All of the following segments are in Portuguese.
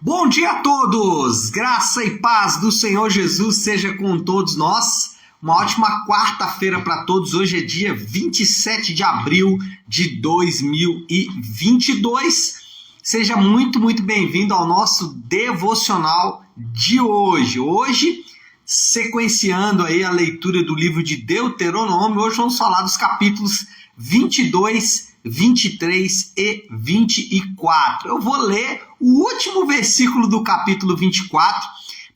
Bom dia a todos! Graça e paz do Senhor Jesus seja com todos nós. Uma ótima quarta-feira para todos. Hoje é dia 27 de abril de 2022. Seja muito bem-vindo ao nosso devocional de hoje. Hoje, sequenciando aí a leitura do livro de Deuteronômio, hoje vamos falar dos capítulos 22, 23 e 24. Eu vou ler o último versículo do capítulo 24,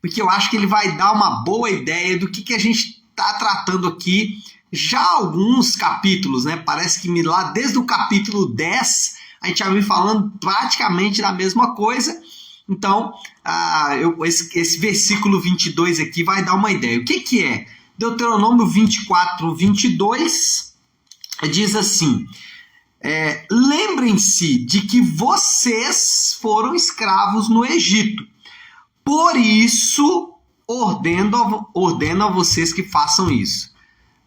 porque eu acho que ele vai dar uma boa ideia do que a gente está tratando aqui já há alguns capítulos, né? Parece que lá desde o capítulo 10 a gente já vem falando praticamente da mesma coisa. Então, esse versículo 22 aqui vai dar uma ideia. O que é? Deuteronômio 24, 22 diz assim: lembrem-se de que vocês foram escravos no Egito. Por isso, ordeno a vocês que façam isso.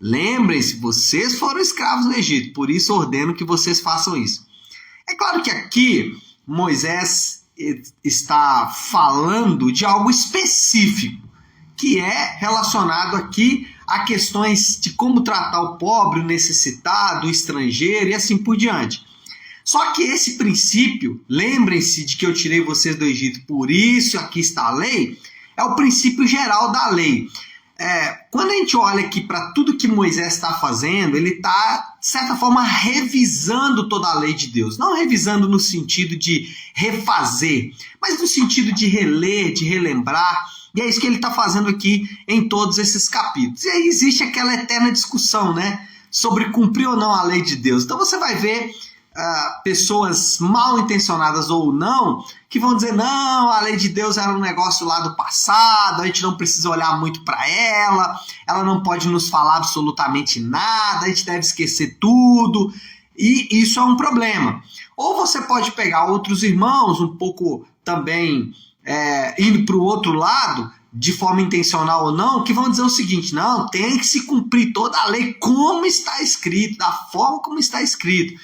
Lembrem-se, vocês foram escravos no Egito. Por isso, ordeno que vocês façam isso. É claro que aqui Moisés está falando de algo específico, que é relacionado aqui a questões de como tratar o pobre, o necessitado, o estrangeiro e assim por diante. Só que esse princípio, lembrem-se de que eu tirei vocês do Egito, por isso aqui está a lei, é o princípio geral da lei. Quando a gente olha aqui para tudo que Moisés está fazendo, ele está, de certa forma, revisando toda a lei de Deus. Não revisando no sentido de refazer, mas no sentido de reler, de relembrar. E é isso que ele está fazendo aqui em todos esses capítulos. E aí existe aquela eterna discussão, né, sobre cumprir ou não a lei de Deus. Então você vai ver pessoas mal intencionadas ou não, que vão dizer, não, a lei de Deus era um negócio lá do passado, a gente não precisa olhar muito para ela não pode nos falar absolutamente nada, a gente deve esquecer tudo, e isso é um problema. Ou você pode pegar outros irmãos, um pouco também indo para o outro lado, de forma intencional ou não, que vão dizer o seguinte: não, tem que se cumprir toda a lei como está escrito, da forma como está escrito.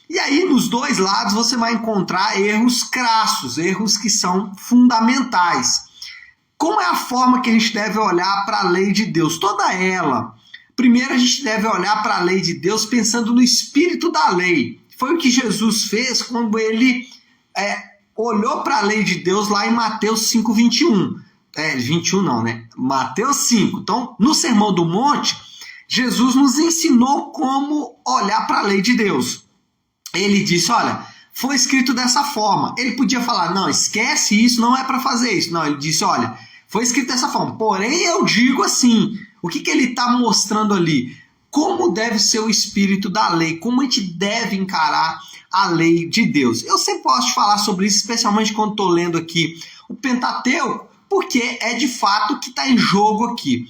E aí, nos dois lados, você vai encontrar erros crassos, erros que são fundamentais. Como é a forma que a gente deve olhar para a lei de Deus? Toda ela. Primeiro, a gente deve olhar para a lei de Deus pensando no espírito da lei. Foi o que Jesus fez quando ele olhou para a lei de Deus lá em Mateus 5, 21. 21 não, né? Mateus 5. Então, no Sermão do Monte, Jesus nos ensinou como olhar para a lei de Deus. Ele disse, olha, foi escrito dessa forma. Ele podia falar, não, esquece isso, não é para fazer isso. Não, ele disse, olha, foi escrito dessa forma. Porém, eu digo assim, o que ele está mostrando ali? Como deve ser o espírito da lei, como a gente deve encarar a lei de Deus. Eu sempre gosto de falar sobre isso, especialmente quando estou lendo aqui o Pentateuco, porque é de fato o que está em jogo aqui.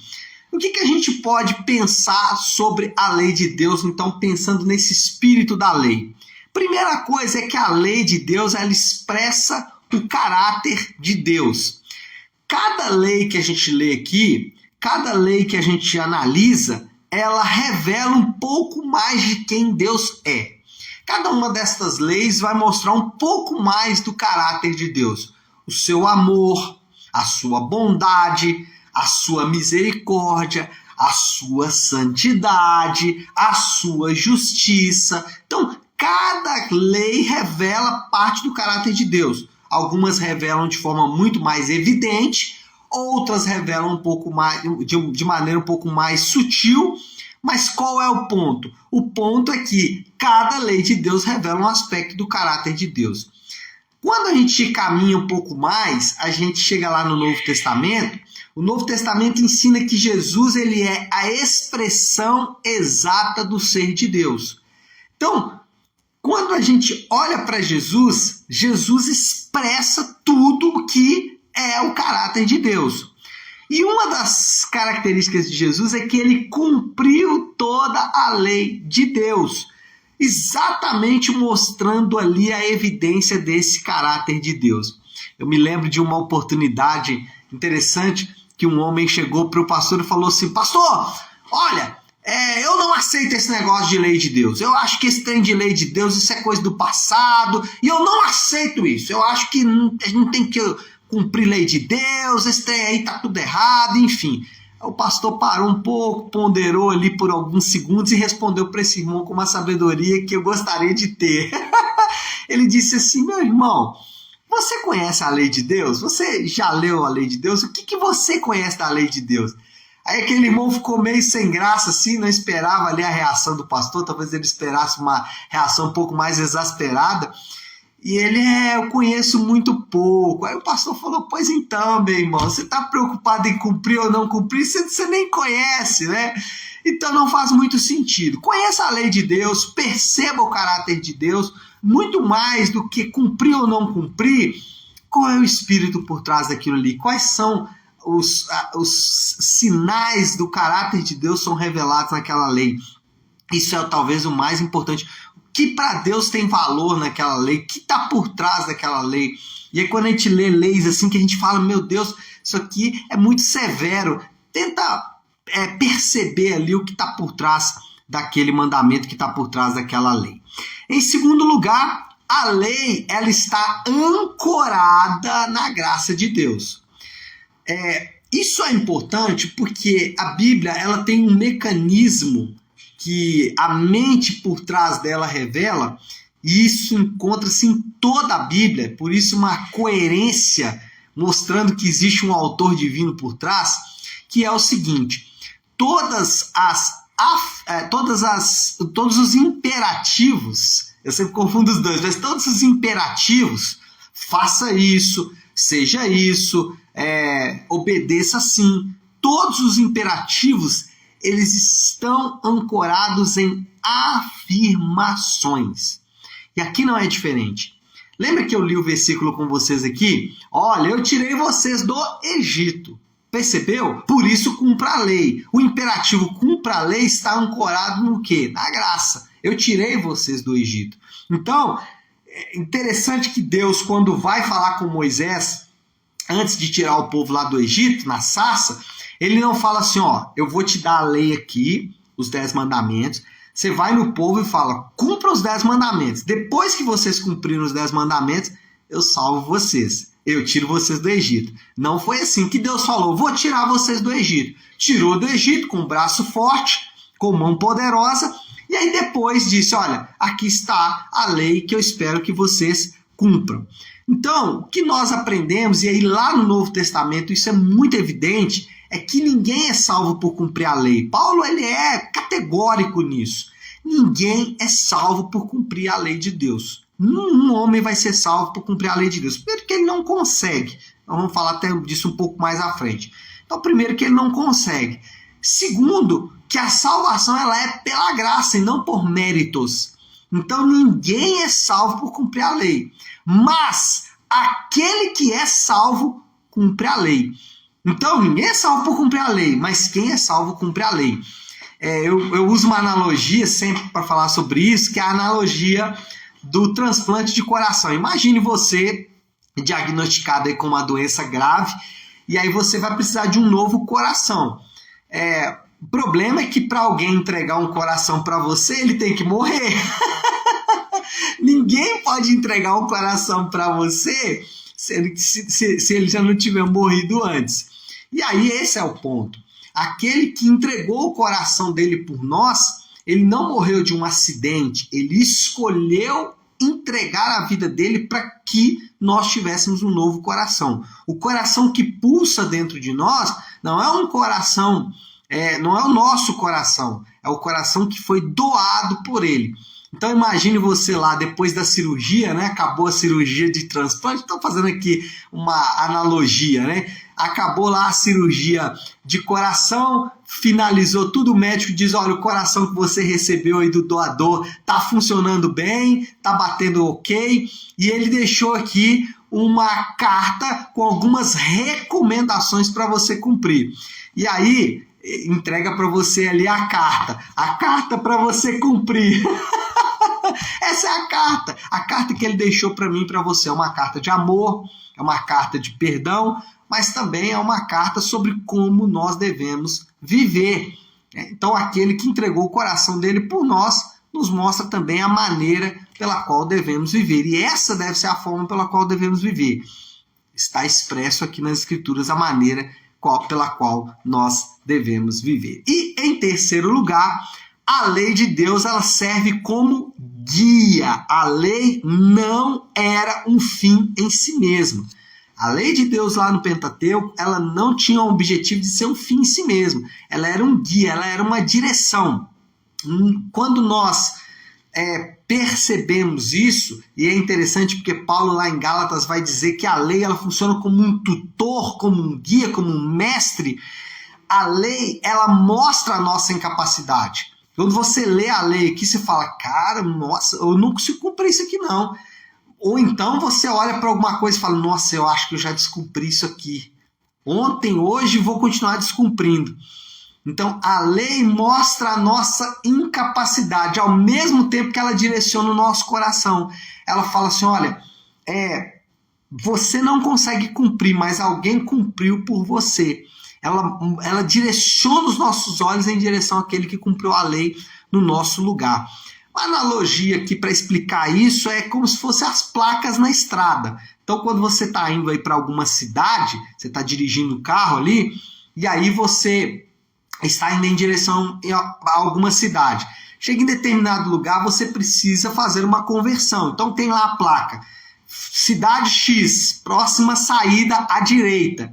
O que a gente pode pensar sobre a lei de Deus, então, pensando nesse espírito da lei? Primeira coisa é que a lei de Deus, ela expressa o caráter de Deus. Cada lei que a gente lê aqui, cada lei que a gente analisa, ela revela um pouco mais de quem Deus é. Cada uma destas leis vai mostrar um pouco mais do caráter de Deus. O seu amor, a sua bondade, a sua misericórdia, a sua santidade, a sua justiça. Então, cada lei revela parte do caráter de Deus. Algumas revelam de forma muito mais evidente, outras revelam um pouco mais, de maneira um pouco mais sutil. Mas qual é o ponto? O ponto é que cada lei de Deus revela um aspecto do caráter de Deus. Quando a gente caminha um pouco mais, a gente chega lá no Novo Testamento. O Novo Testamento ensina que Jesus ele é a expressão exata do ser de Deus. Então, quando a gente olha para Jesus, Jesus expressa tudo o que é o caráter de Deus. E uma das características de Jesus é que ele cumpriu toda a lei de Deus, exatamente mostrando ali a evidência desse caráter de Deus. Eu me lembro de uma oportunidade interessante que um homem chegou para o pastor e falou assim: pastor, olha, eu não aceito esse negócio de lei de Deus. Eu acho que esse trem de lei de Deus, isso é coisa do passado. E eu não aceito isso. Eu acho que a gente não tem que cumprir lei de Deus. Esse trem aí tá tudo errado, enfim. O pastor parou um pouco, ponderou ali por alguns segundos e respondeu para esse irmão com uma sabedoria que eu gostaria de ter. Ele disse assim: meu irmão, você conhece a lei de Deus? Você já leu a lei de Deus? O que você conhece da lei de Deus? Aí aquele irmão ficou meio sem graça, assim, não esperava ali a reação do pastor, talvez ele esperasse uma reação um pouco mais exasperada. E ele, eu conheço muito pouco. Aí o pastor falou: pois então, meu irmão, você está preocupado em cumprir ou não cumprir, você nem conhece, né? Então não faz muito sentido. Conheça a lei de Deus, perceba o caráter de Deus, muito mais do que cumprir ou não cumprir. Qual é o espírito por trás daquilo ali? Quais são os sinais do caráter de Deus são revelados naquela lei? Isso é talvez o mais importante. O que para Deus tem valor naquela lei? O que está por trás daquela lei? E aí quando a gente lê leis assim, que a gente fala: meu Deus, isso aqui é muito severo. Tenta perceber ali o que está por trás daquele mandamento, que está por trás daquela lei. Em segundo lugar, a lei ela está ancorada na graça de Deus. Isso é importante porque a Bíblia ela tem um mecanismo que a mente por trás dela revela, e isso encontra-se em toda a Bíblia, por isso uma coerência mostrando que existe um autor divino por trás, que é o seguinte: todos os imperativos, eu sempre confundo os dois, mas todos os imperativos, faça isso, seja isso, obedeça assim, todos os imperativos, eles estão ancorados em afirmações. E aqui não é diferente. Lembra que eu li o versículo com vocês aqui? Olha, eu tirei vocês do Egito. Percebeu? Por isso cumpra a lei. O imperativo cumpra a lei está ancorado no quê? Na graça. Eu tirei vocês do Egito. Então, é interessante que Deus, quando vai falar com Moisés, antes de tirar o povo lá do Egito, na sarça, ele não fala assim: ó, eu vou te dar a lei aqui, os 10 mandamentos, você vai no povo e fala: cumpra os 10 mandamentos. Depois que vocês cumprirem os 10 mandamentos, eu salvo vocês. Eu tiro vocês do Egito. Não foi assim que Deus falou: vou tirar vocês do Egito. Tirou do Egito com um braço forte, com mão poderosa, e aí depois disse: olha, aqui está a lei que eu espero que vocês cumpram. Então, o que nós aprendemos, e aí lá no Novo Testamento isso é muito evidente, é que ninguém é salvo por cumprir a lei. Paulo ele é categórico nisso. Ninguém é salvo por cumprir a lei de Deus. Nenhum homem vai ser salvo por cumprir a lei de Deus. Primeiro que ele não consegue. Nós vamos falar até disso um pouco mais à frente. Então, primeiro que ele não consegue. Segundo, que a salvação ela é pela graça e não por méritos. Então, ninguém é salvo por cumprir a lei. Mas aquele que é salvo, cumpre a lei. Então, ninguém é salvo por cumprir a lei, mas quem é salvo, cumpre a lei. Eu uso uma analogia sempre para falar sobre isso, que é a analogia do transplante de coração. Imagine você diagnosticado aí com uma doença grave, e aí você vai precisar de um novo coração. O problema é que para alguém entregar um coração para você, ele tem que morrer. Ninguém pode entregar um coração para você se ele já não tiver morrido antes. E aí esse é o ponto. Aquele que entregou o coração dele por nós, ele não morreu de um acidente, ele escolheu entregar a vida dele para que nós tivéssemos um novo coração. O coração que pulsa dentro de nós não é um coração, não é o nosso coração, é o coração que foi doado por ele. Então imagine você lá depois da cirurgia, né? Acabou a cirurgia de transplante, estou fazendo aqui uma analogia, né? Acabou lá a cirurgia de coração, finalizou tudo, o médico diz: olha, o coração que você recebeu aí do doador tá funcionando bem, tá batendo ok, e ele deixou aqui uma carta com algumas recomendações para você cumprir. E aí entrega para você ali a carta para você cumprir. Essa é a carta que ele deixou para mim e para você. É uma carta de amor, é uma carta de perdão, mas também é uma carta sobre como nós devemos viver. Então, aquele que entregou o coração dele por nós, nos mostra também a maneira pela qual devemos viver. E essa deve ser a forma pela qual devemos viver. Está expresso aqui nas Escrituras a maneira pela qual nós devemos viver. E, em terceiro lugar, a lei de Deus, ela serve como guia. A lei não era um fim em si mesma. A lei de Deus lá no Pentateuco, ela não tinha o objetivo de ser um fim em si mesmo. Ela era um guia, ela era uma direção. Quando nós percebemos isso, e é interessante porque Paulo lá em Gálatas vai dizer que a lei ela funciona como um tutor, como um guia, como um mestre. A lei, ela mostra a nossa incapacidade. Quando você lê a lei aqui, você fala, cara, nossa, eu não consigo cumprir isso aqui não. Ou então você olha para alguma coisa e fala, nossa, eu acho que eu já descumpri isso aqui. Ontem, hoje, vou continuar descumprindo. Então, a lei mostra a nossa incapacidade, ao mesmo tempo que ela direciona o nosso coração. Ela fala assim, olha, você não consegue cumprir, mas alguém cumpriu por você. Ela direciona os nossos olhos em direção àquele que cumpriu a lei no nosso lugar. Uma analogia aqui para explicar isso é como se fossem as placas na estrada. Então, quando você está indo aí para alguma cidade, você está dirigindo o carro ali, e aí você está indo em direção a alguma cidade. Chega em determinado lugar, você precisa fazer uma conversão. Então, tem lá a placa, cidade X, próxima saída à direita.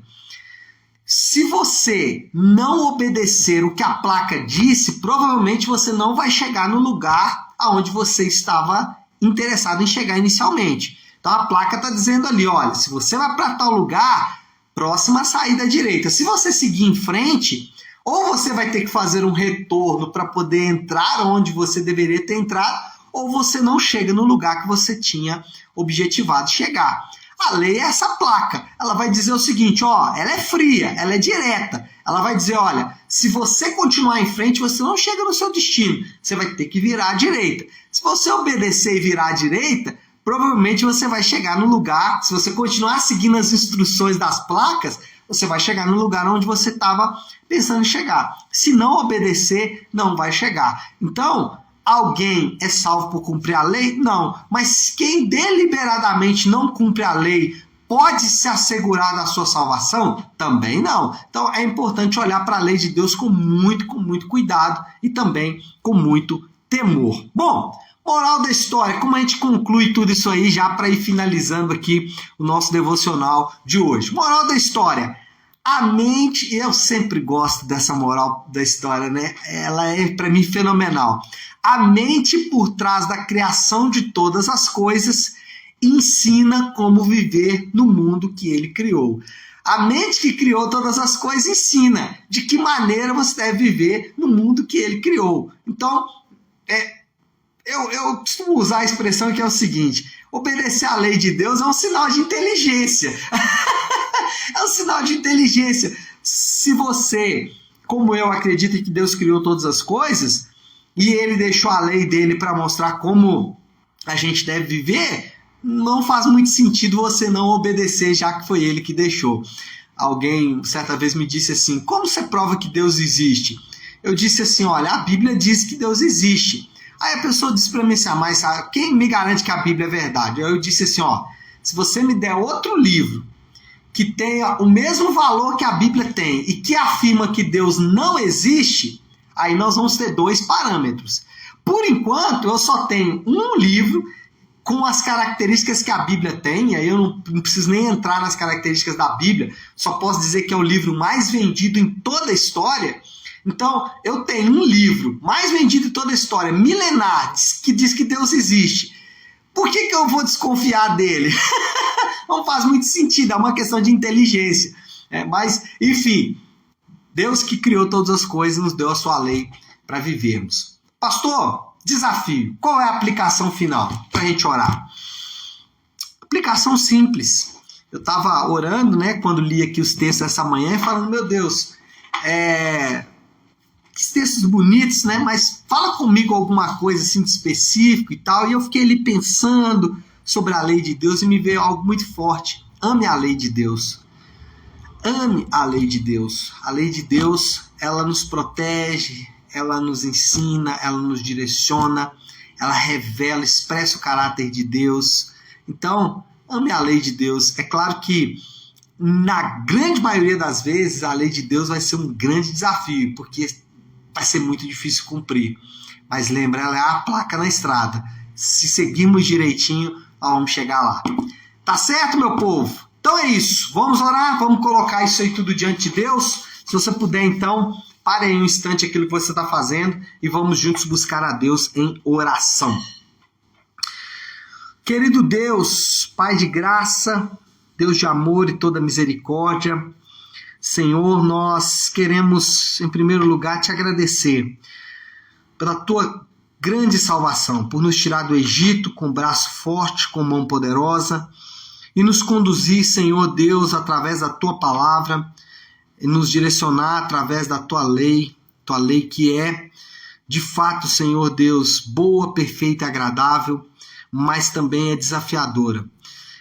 Se você não obedecer o que a placa disse, provavelmente você não vai chegar no lugar aonde você estava interessado em chegar inicialmente. Então a placa está dizendo ali, olha, se você vai para tal lugar, próxima saída à direita. Se você seguir em frente, ou você vai ter que fazer um retorno para poder entrar onde você deveria ter entrado, ou você não chega no lugar que você tinha objetivado chegar. A lei é essa placa. Ela vai dizer o seguinte, ela é fria, ela é direta. Ela vai dizer, olha, se você continuar em frente, você não chega no seu destino. Você vai ter que virar à direita. Se você obedecer e virar à direita, provavelmente você vai chegar no lugar, se você continuar seguindo as instruções das placas, você vai chegar no lugar onde você estava pensando em chegar. Se não obedecer, não vai chegar. Então, alguém é salvo por cumprir a lei? Não. Mas quem deliberadamente não cumpre a lei pode se assegurar da sua salvação? Também não. Então é importante olhar para a lei de Deus com muito cuidado e também com muito temor. Bom, moral da história, como a gente conclui tudo isso aí já para ir finalizando aqui o nosso devocional de hoje. Moral da história. A mente, eu sempre gosto dessa moral da história, né? Ela é para mim fenomenal. A mente por trás da criação de todas as coisas ensina como viver no mundo que ele criou. A mente que criou todas as coisas ensina de que maneira você deve viver no mundo que ele criou. Então, eu costumo usar a expressão que é o seguinte, obedecer à lei de Deus é um sinal de inteligência. É um sinal de inteligência. Se você, como eu, acredita que Deus criou todas as coisas, e ele deixou a lei dele para mostrar como a gente deve viver, não faz muito sentido você não obedecer, já que foi ele que deixou. Alguém certa vez me disse assim, como você prova que Deus existe? Eu disse assim, olha, a Bíblia diz que Deus existe. Aí a pessoa disse para mim assim, mas quem me garante que a Bíblia é verdade? Aí eu disse assim, se você me der outro livro que tenha o mesmo valor que a Bíblia tem e que afirma que Deus não existe, aí nós vamos ter dois parâmetros. Por enquanto, eu só tenho um livro com as características que a Bíblia tem, e aí eu não preciso nem entrar nas características da Bíblia, só posso dizer que é o livro mais vendido em toda a história. Então, eu tenho um livro mais vendido em toda a história, milenar, que diz que Deus existe. Por que eu vou desconfiar dele? Não faz muito sentido, é uma questão de inteligência. Mas, enfim, Deus que criou todas as coisas nos deu a sua lei para vivermos. Pastor, desafio. Qual é a aplicação final para a gente orar? Aplicação simples. Eu estava orando, né, quando li aqui os textos essa manhã, falando, meu Deus, que textos bonitos, né, mas fala comigo alguma coisa assim de específico e tal. E eu fiquei ali pensando sobre a lei de Deus e me veio algo muito forte. Ame a lei de Deus. Ame a lei de Deus. A lei de Deus, ela nos protege, ela nos ensina, ela nos direciona, ela revela, expressa o caráter de Deus. Então, ame a lei de Deus. É claro que, na grande maioria das vezes, a lei de Deus vai ser um grande desafio, porque vai ser muito difícil cumprir. Mas lembra, ela é a placa na estrada. Se seguirmos direitinho, nós vamos chegar lá. Tá certo, meu povo? Então é isso. Vamos orar, vamos colocar isso aí tudo diante de Deus. Se você puder, então, pare aí um instante aquilo que você está fazendo e vamos juntos buscar a Deus em oração. Querido Deus, Pai de graça, Deus de amor e toda misericórdia, Senhor, nós queremos, em primeiro lugar, te agradecer pela tua grande salvação, por nos tirar do Egito com braço forte, com mão poderosa, e nos conduzir, Senhor Deus, através da tua palavra, e nos direcionar através da tua lei que é, de fato, Senhor Deus, boa, perfeita e agradável, mas também é desafiadora,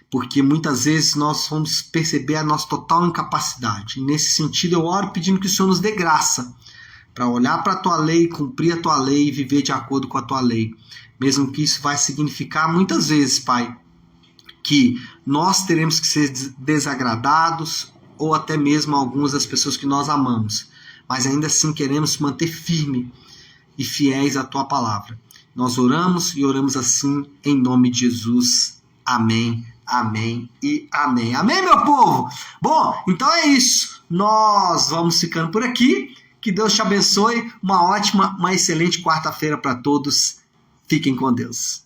porque muitas vezes nós vamos perceber a nossa total incapacidade. E nesse sentido eu oro pedindo que o Senhor nos dê graça para olhar para a tua lei, cumprir a tua lei e viver de acordo com a tua lei. Mesmo que isso vai significar muitas vezes, Pai, que nós teremos que ser desagradados, ou até mesmo algumas das pessoas que nós amamos, mas ainda assim queremos manter firme e fiéis à tua palavra. Nós oramos e oramos assim em nome de Jesus. Amém, amém e amém. Amém, meu povo? Bom, então é isso. Nós vamos ficando por aqui. Que Deus te abençoe. Uma ótima, uma excelente quarta-feira para todos. Fiquem com Deus.